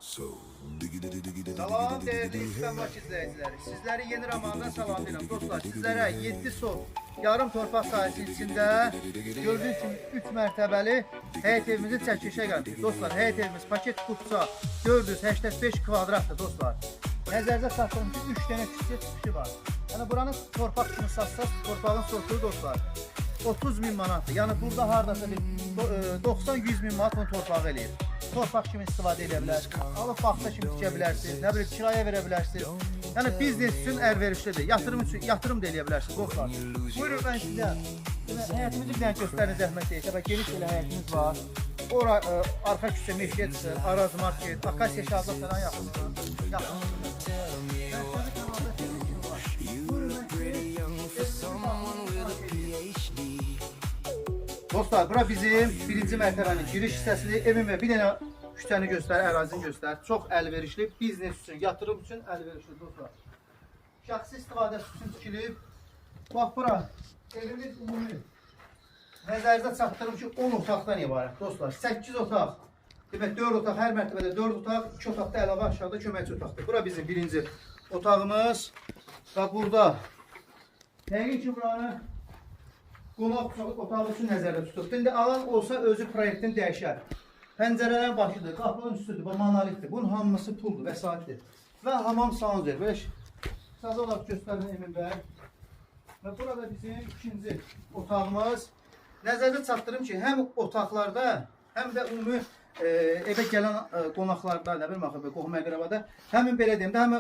Salam değerli İstanbul izleyicileri. Sizleri yeni Ramazan'dan salamlayıram. Dostlar sizlere 7 son yarım torpaq sahəsinin içində gördüğünüz kimi 3 mərtəbəli həyət evimizin çəkilişə gəlmişik. Dostlar həyət evimiz paket qutsa 485 kvadratdır dostlar. Nəzərdə saxlayın ki 3 dənə küçük çıxışı var. Yəni buranın torpaq kimi satsaz torpağın sortu dostlar 30.000 manatdır. Yəni burada hardasa 90-100 min manat bunu torpaq eləyir. Torpaq kimi istifadə edə bilərsiniz, alıb bağça kimi tikə bilərsiniz, nə bilim kiraya verə bilərsiniz. Yəni biznes üçün əlverişlidir, yatırım da eləyə bilərsiniz dostlar. Buyurun mən sizə həyətimizi bir dənə göstərin zəhmət deyək. Bax geniş belə həyətimiz var. Ora arxa küçə meşəyə çıxır, Araz market, Akasiya Şahzad falan yaxındır. Dostlar, bura bizim birinci mərtəbənin giriş hissəsidir. Evin və bir dənə küçəni göstər, ərazini göstər. Çox əlverişli, biznes üçün, yatırım üçün əlverişli dostlar. Şəxsi istifadəsi üçün tikilib. Bax bura, evimiz ümumi. Nəzərinizə çatdırım ki, 10 otaqdan ibarət dostlar. 8 otaq, demək 4 otaq, hər mərtəbədə 4 otaq, 2 otaqda əlavə aşağıda köməkçi otaqdır. Bura bizim birinci otağımız. Və burada, təqin ki, buranı qonaq otağı üçün nəzərdə tutub. İndi alan olsa özü proyektin dəyişər. Pəncərələrin başıdır, qapının üstüdür, bu monolitdir. Bunun hamısı puldur, vəsaitdir. Və hamam salondur. Belə saza olaraq göstərin Emin bəy. Və burada bizim ikinci otağımız. Nəzərdə çatdırım ki, həm otaqlarda, həm də ümumi evə gələn qonaqlarda, nə bilim axı, qohum əqrəbada, həmin belə deyim də, həm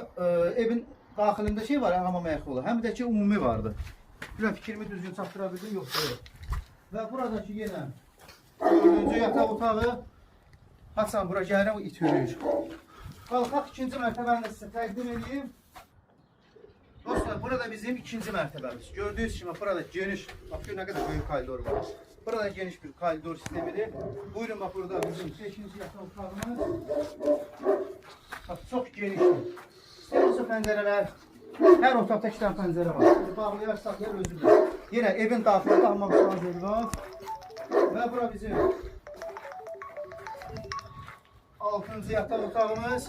evin daxilində şey var, hamam ayaqlı olur, həm də ki, ümumi vardır. Bilmem fikrimi düzgün çatdıra bildim, yoxdur. Və buradakı yenə 4-cü yataq otağı. Haçan bura gəlirəm, it yürüyür. Qalxaq ikinci mərtəbəni sizə təqdim edeyim. Dostlar, burada bizim ikinci mərtəbəmiz. Gördüyünüz kimi burada geniş, bax nə qədər böyük koridor var. Burada geniş bir koridor sistemidir. Buyurun bax burada bizim 5-ci yataq otağımız. Bax çox genişdir. İstəyirsə pəncərələr. Hər otaqda 2 dənə pəncərə var. Bağlayarsak yer özüdür. Yenə evin daxilində hamam salonu var. Və bura bizim 6-cı yataq otağımız.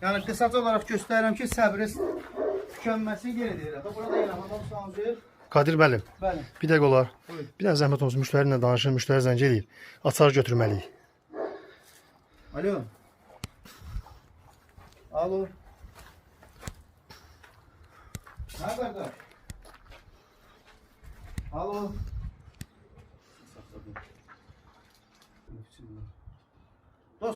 Yəni qısaca olaraq göstərirəm ki, səbriniz tükənməsin yenə deyirəm. Burada yenə hamam salonu. Kadir müəllim, Bəli. bir dəqiqə olar. Buyur. Bir dənə zəhmət olsun, müştəri ilə danışır, müştəri zəng eləyir. Açar götürməliyik. Alo. Alo. Nə qardaş? Alo.